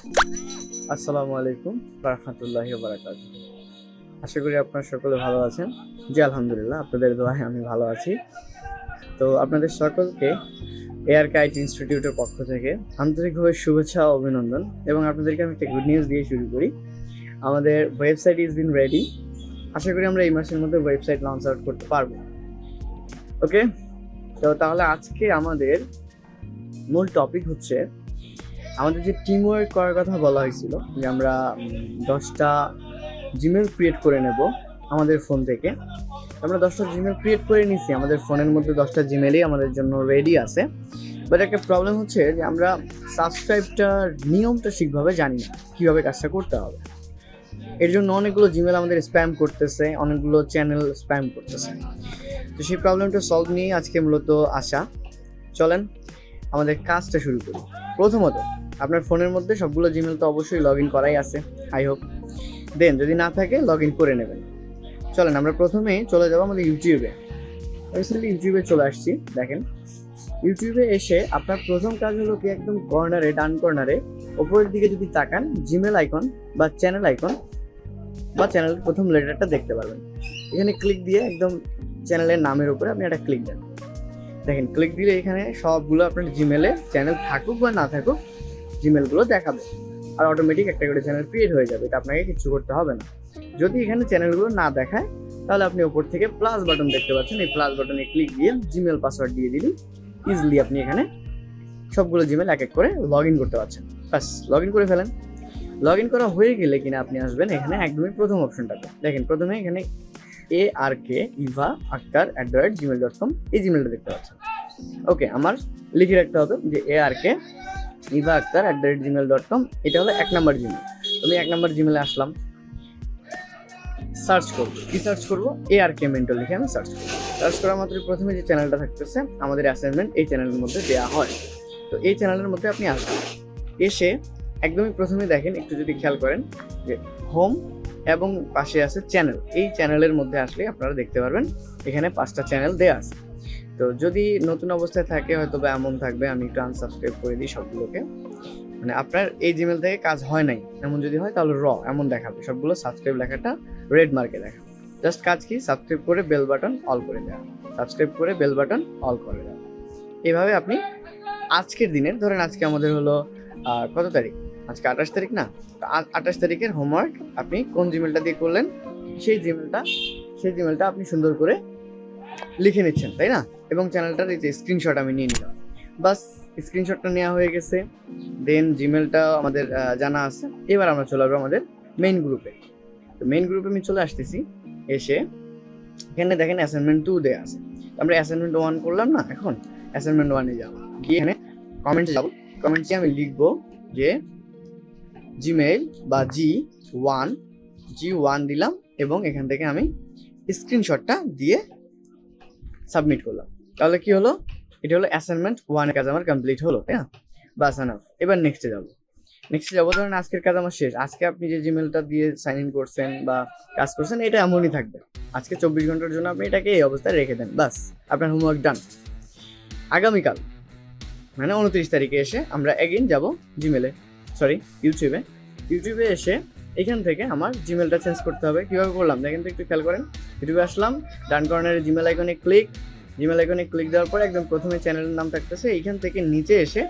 আসসালামু আলাইকুম রাহমাতুল্লাহি ওয়া বারাকাতুহু। আশা করি আপনারা সকলে ভালো আছেন। জি আলহামদুলিল্লাহ, আপনাদের দোয়ায় আমি ভালো আছি। তো আপনাদের সকলকে এআরকে আইটি ইনস্টিটিউটের পক্ষ থেকে আন্তরিকভাবে শুভেচ্ছা ও অভিনন্দন, এবং আপনাদেরকে আমি একটা গুড নিউজ দিয়ে শুরু করি। আমাদের ওয়েবসাইট ইজ বিন রেডি। আশা করি আমরা এই মাসের মধ্যে ওয়েবসাইট লঞ্চ আউট করতে পারবো। ওকে, তো তাহলে আজকে আমাদের মূল টপিক হচ্ছে আমাদের যে টিম ওয়ার্ক করার কথা বলা হয়েছিল, যে আমরা 10টা জিমেল ক্রিয়েট করে নেব আমাদের ফোন থেকে। আমরা 10টা জিমেল ক্রিয়েট করে নিছি, আমাদের ফোনের মধ্যে 10টা জিমেলই আমাদের জন্য রেডি আছে। বাট একটা প্রবলেম হচ্ছে যে আমরা সাবস্ক্রাইবটার নিয়মটা ঠিকভাবে জানি না, কীভাবে কাজটা করতে হবে। এর জন্য অনেকগুলো জিমেল আমাদের স্প্যাম করতেছে, অনেকগুলো চ্যানেল স্প্যাম করতেছে। তো সেই প্রবলেমটা সলভ নিয়ে আজকে মূলত আসা। চলেন আমাদের কাজটা শুরু করি। প্রথমত, আপনার ফোনের মধ্যে সবগুলো জিমেল তো অবশ্যই লগ ইন করাই আছে, আই হোপ। দেন যদি না থাকে লগ ইন করে নেবেন। চলেন আমরা প্রথমে চলে যাবো আমাদের ইউটিউবে। রিসেন্টলি ইউটিউবে চলে আসছি। দেখেন, ইউটিউবে এসে আপনার প্রথম কাজ হলো কি, একদম কর্নারে, ডান কর্নারে ওপরের দিকে যদি তাকান, জিমেল আইকন বা চ্যানেল আইকন বা চ্যানেলের প্রথম লেটারটা দেখতে পারবেন। এখানে ক্লিক দিয়ে একদম চ্যানেলের নামের উপরে আপনি একটা ক্লিক দেন। দেখেন, ক্লিক দিলে এখানে সবগুলো আপনার জিমেলে চ্যানেল থাকুক বা না থাকুক, জিমেলগুলো দেখাবে, আর অটোমেটিক একটা করে চ্যানেল ক্রিয়েট হয়ে যাবে। এটা আপনাকে কিছু করতে হবে না। যদি এখানে চ্যানেলগুলো না দেখায়, তাহলে আপনি ওপর থেকে প্লাস বাটন দেখতে পাচ্ছেন, এই প্লাস বাটনে ক্লিক দিয়ে জিমেল পাসওয়ার্ড দিয়ে দিলে ইজিলি আপনি এখানে সবগুলো জিমেল এক এক করে লগ ইন করতে পারছেন। বাস, লগ ইন করে ফেলেন। লগ ইন করা হয়ে গেলে কিনা আপনি আসবেন এখানে একদমই প্রথম অপশনটাতে। দেখেন, প্রথমে এখানে ArkIva@gmail.com এই জিমেলটা দেখতে পাচ্ছেন। ওকে, আমার লিখে রাখতে হবে যে ArkIva@gmail.com এটা হলো 1 নম্বর জিমেল। আমি 1 নম্বর জিমেলে আসলাম, সার্চ করবো। কি সার্চ করবো? ArkMentor লিখে আমি সার্চ করবো। সার্চ করার মাত্র প্রথমে যে চ্যানেলটা থাকতেছে আমাদের অ্যাসাইনমেন্ট, এই চ্যানেলের মধ্যে দেওয়া হয়। তো এই চ্যানেলের মধ্যে আপনি আসবেন। এসে একদমই প্রথমে দেখেন, একটু যদি খেয়াল করেন যে হোম এবং পাশে আছে চ্যানেল। এই চ্যানেলের মধ্যে আসলে আপনারা দেখতে পারবেন এখানে 5টা চ্যানেল দেওয়া আছে। তো যদি নতুন অবস্থায় থাকে হয়তো বা এমন থাকবে, আমি একটু আনসাবস্ক্রাইব করে দিই সবগুলোকে। মানে আপনার এই জিমেল থেকে কাজ হয় নাই এমন যদি হয়, তাহলে এমন দেখাবে, সবগুলো সাবস্ক্রাইব লেখাটা রেড মার্কে দেখাবে। জাস্ট কাজ কি, সাবস্ক্রাইব করে বেল বাটন অল করে দেওয়া, সাবস্ক্রাইব করে বেল বাটন অল করে দেওয়া। এভাবে আপনি আজকের দিনের, ধরেন আজকে আমাদের হলো কত তারিখ, আজকে 28 তারিখ না, 28 তারিখের হোমওয়ার্ক আপনি কোন জিমেলটা দিয়ে করলেন, সেই জিমেলটা আপনি সুন্দর করে লিখে নিচ্ছেন, তাই না? এবং চ্যানেলটার এই যে স্ক্রিনশট আমি নিয়ে নিলাম। বাস, স্ক্রিনশটটা নেওয়া হয়ে গেছে। দেন জিমেলটা আমাদের জানা আছে। এবার আমরা চলে আসবো আমাদের মেইন গ্রুপে। তো মেইন গ্রুপে আমি চলে আসতেছি। এসে এখানে দেখেন অ্যাসাইনমেন্ট 2 দেওয়া আছে। আমরা অ্যাসাইনমেন্ট 1 করলাম না, এখন অ্যাসাইনমেন্ট 1-এ যাবো। গিয়ে এখানে কমেন্টে যাবো। কমেন্টে আমি লিখবো যে জিমেইল বা G1 দিলাম, এবং এখান থেকে আমি স্ক্রিনশটটা দিয়ে সাবমিট করলাম। তাহলে কি হলো, এটা হলো অ্যাসাইনমেন্ট 1 এর কাজ আমার কমপ্লিট হলো, তাই না? বাস, এনাফ। এবার নেক্সটে যাবো। ধরেন আজকের কাজ আমার শেষ। আজকে আপনি যে জিমেলটা দিয়ে সাইন ইন করছেন বা কাজ করছেন, এটা এমনই থাকবে। আজকে 24 ঘন্টার জন্য আপনি এটাকে এই অবস্থায় রেখে দেন। বাস, আপনার হোমওয়ার্ক ডান। আগামীকাল মানে 29 তারিখে এসে আমরা এগেইন যাব ইউটিউবে এসে এখান থেকে আমার জিমেলটা চেঞ্জ করতে হবে। কীভাবে করলাম দেখেন তো, একটু খেয়াল করেন। ইউটিউবে আসলাম, ডান কর্নারে জিমেল আইকনে ক্লিক দেওয়ার পর একদম প্রথমে চ্যানেলের নাম থাকতেছে। এইখান থেকে নিচে এসে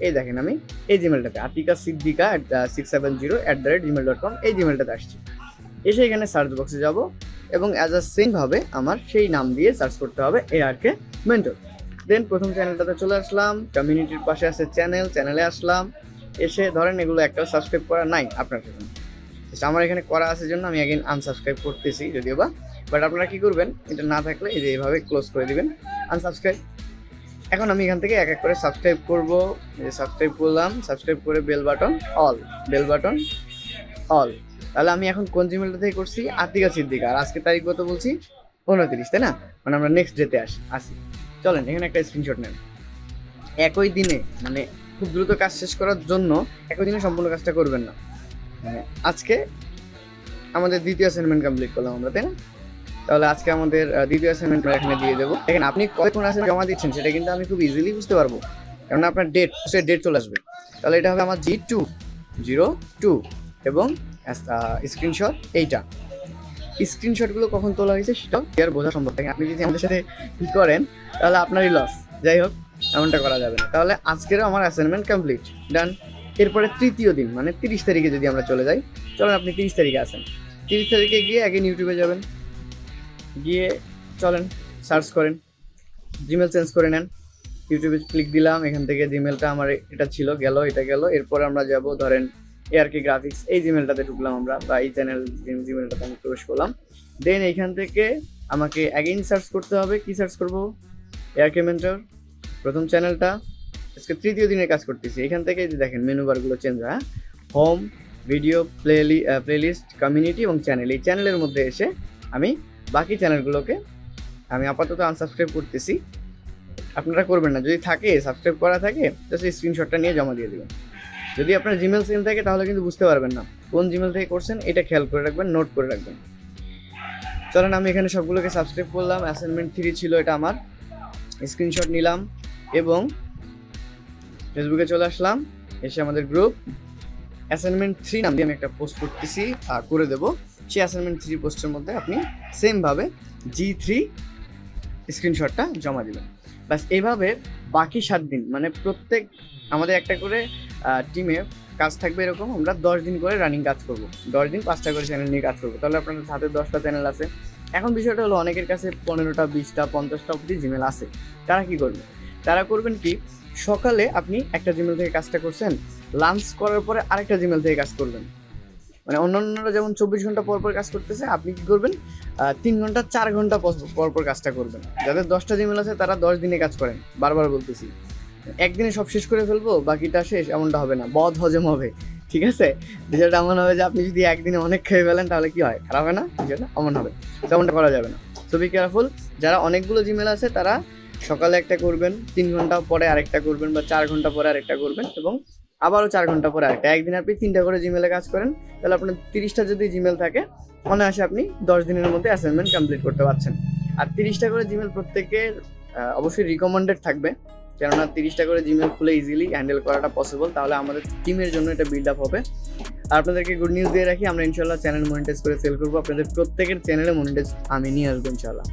এই দেখেন, আমি এই জিমেলটাতে atikasiddika@gmail.com এই জিমেলটাতে আসছি। এসে এখানে সার্চ বক্সে যাব, এবং অ্যাজ আ সেমভাবে আমার সেই নাম দিয়ে সার্চ করতে হবে ArkMentor। দেন প্রথম চ্যানেলটাতে চলে আসলাম, কমিউনিটির পাশে আছে চ্যানেলে আসলাম। এসে ধরেন এগুলো একটাও সাবস্ক্রাইব করা নাই আপনার জন্য, আমার এখানে করা আছে জন্য আমি এগেইন আনসাবস্ক্রাইব করতেছি যদিও বা। বাট আপনারা কি করবেন, এটা না থাকলে এই যে এইভাবে ক্লোজ করে দিবেন, আনসাবস্ক্রাইব। এখন আমি এখান থেকে এক এক করে সাবস্ক্রাইব করব। সাবস্ক্রাইব করলাম, সাবস্ক্রাইব করে বেল বাটন অল। তাহলে আমি এখন কোন জিমেলটা থেকে করছি? আতিকা সিদ্দিকা। আর আজকে তারিখ কত বলছি? 29, তাই না? মানে আমরা নেক্সট ডেতে আসি। চলেন এখানে একটা স্ক্রিনশট নেন। একই দিনে, মানে খুব দ্রুত কাজ শেষ করার জন্য একই দিনে সম্পূর্ণ কাজটা করবেন না। মানে আজকে আমাদের দ্বিতীয় অ্যাসাইনমেন্ট কমপ্লিট করলাম আমরা, তাই না? তাহলে আজকে আমাদের দ্বিতীয় অ্যাসাইনমেন্ট এখানে দিয়ে দেবো। দেখেন, আপনি কখন অ্যাসাইনমেন্ট জমা দিচ্ছেন সেটা কিন্তু আমি খুব ইজিলি বুঝতে পারবো, কারণ আপনার ডেট চলে আসবে। তাহলে এটা হবে আমার G2 02 এবং স্ক্রিনশট এইটা। স্ক্রিনশটগুলো কখন তোলা হয়েছে সেটাও আর বোঝা সম্ভব থাকে। আপনি যদি আমাদের সাথে কী করেন তাহলে আপনারই লস। যাই হোক, এমনটা করা যাবে না। তাহলে আজকেরও আমার অ্যাসাইনমেন্ট কমপ্লিট, ডান। এরপরে তৃতীয় দিন মানে 30 তারিখে যদি আমরা চলে যাই, চলেন আপনি 30 তারিখে আসেন। 30 তারিখে গিয়ে আগে ইউটিউবে যাবেন, গিয়ে চলেন সার্চ করেন, জিমেল চেঞ্জ করে নেন। ইউটিউবে ক্লিক দিলাম, এখান থেকে জিমেলটা আমার এটা ছিল, গেল, এটা গেল। এরপর আমরা যাব ধরেন ARK গ্রাফিক্স, এই জিমেলটাতে ঢুকলাম আমরা, বা এই চ্যানেল জিমেলটাতে আমি প্রবেশ করলাম। দেন এইখান থেকে আমাকে অ্যাগেইন সার্চ করতে হবে। কি সার্চ করবো? ArkMentor, প্রথম চ্যানেলটা। আজকে তৃতীয় দিনের কাজ করতেছি। এখান থেকে যে দেখেন মেনু বারগুলো চেঞ্জ হয়, হোম, ভিডিও, প্লেলিস্ট, কমিউনিটি এবং চ্যানেল। এই চ্যানেলের মধ্যে এসে আমি বাকি চ্যানেলগুলোকে আমি আপাতত আনসাবস্ক্রাইব করতেছি। আপনারা করবেন না, যদি থাকে সাবস্ক্রাইব করা থাকে জাস্ট স্ক্রিনশটটা নিয়ে জমা দিয়ে দেবেন। যদি আপনার জিমেল সেম থাকে তাহলে কিন্তু বুঝতে পারবেন না কোন জিমেল থেকে করছেন, এটা খেয়াল করে রাখবেন, নোট করে রাখবেন। চলেন আমি এখানে সবগুলোকে সাবস্ক্রাইব করলাম। অ্যাসাইনমেন্ট 3 ছিল এটা আমার, স্ক্রিনশট নিলাম এবং ফেসবুকে চলে আসলাম। এসে আমাদের গ্রুপ অ্যাসাইনমেন্ট 3 নাম দিয়ে আমি একটা পোস্ট করতেছি, করে দেবো। সেই অ্যাসাইনমেন্ট 3 পোস্টের মধ্যে আপনি সেমভাবে G3 স্ক্রিনশটটা জমা দেবেন। বাস এইভাবে বাকি 7 দিন মানে প্রত্যেক আমাদের একটা করে টিমে কাজ থাকবে এরকম, আমরা 10 দিন করে রানিং কাজ করব। 10 দিন 5টা করে চ্যানেল নিয়ে কাজ করবো। তাহলে আপনাদের হাতে 10টা চ্যানেল আছে। এখন বিষয়টা হলো অনেকের কাছে 15টা, 20টা, 50টা অবধি জিমেল আছে। তারা কি করবে? তারা করবেন কি, সকালে আপনি একটা জিমেল থেকে কাজটা করছেন, লাঞ্চ করার পরে আরেকটা জিমেল থেকে কাজ করবেন। মানে অন্যান্যরা যেমন 24 ঘন্টা পর পর কাজ করতেছে, আপনি কি করবেন 3 ঘন্টা 4 ঘন্টা পর পর কাজটা করবেন। যাদের 10টা জিমেল আছে তারা 10 দিনে কাজ করেন। বারবার বলতেছি, একদিনে সব শেষ করে ফেলবো বাকিটা শেষ, এমনটা হবে না, বদ হজম হবে। ঠিক আছে, যেটা এমন হবে যে আপনি যদি একদিনে অনেক খেয়ে ফেলেন তাহলে কি হয়, খারাপ হয় না? যেটা এমন হবে, তেমনটা করা যাবে না। So be careful. যারা অনেকগুলো জিমেল আছে তারা সকালে একটা করবেন, 3 ঘন্টা পরে আরেকটা করবেন, বা 4 ঘন্টা পরে আরেকটা করবেন, এবং আবারও 4 ঘন্টা পরে আরেকটা। একদিন আপনি 3টা করে জিমেলে কাজ করেন, তাহলে আপনার 30টা যদি জিমেল থাকে অনায়াসে আপনি 10 দিনের মধ্যে অ্যাসাইনমেন্ট কমপ্লিট করতে পারছেন। আর 30টা করে জিমেল প্রত্যেকের অবশ্যই রিকমেন্ডেড থাকবে, কেননা 30টা করে জিমেল খুলে ইজিলি হ্যান্ডেল করাটা পসিবল। তাহলে আমাদের টিমের জন্য এটা বিল্ড আপ হবে। আর আপনাদেরকে গুড নিউজ দিয়ে রাখি, আমরা ইনশাল্লাহ চ্যানেল মনিটাইজ করে সেল করবো। আপনাদের প্রত্যেকের চ্যানেলে মনিটাইজ আমি নিয়ে আসবো ইনশাল্লাহ।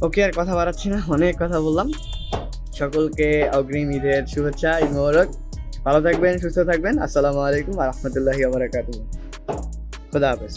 ওকে, আর কথা বাড়াচ্ছি না, অনেক কথা বললাম। সকলকে অগ্রিম ঈদের শুভেচ্ছা, ঈদ মোবারক। ভালো থাকবেন, সুস্থ থাকবেন। আসসালামু আলাইকুম ওয়া রাহমাতুল্লাহি ওয়া বারাকাতুহু। খুদা হাফেজ।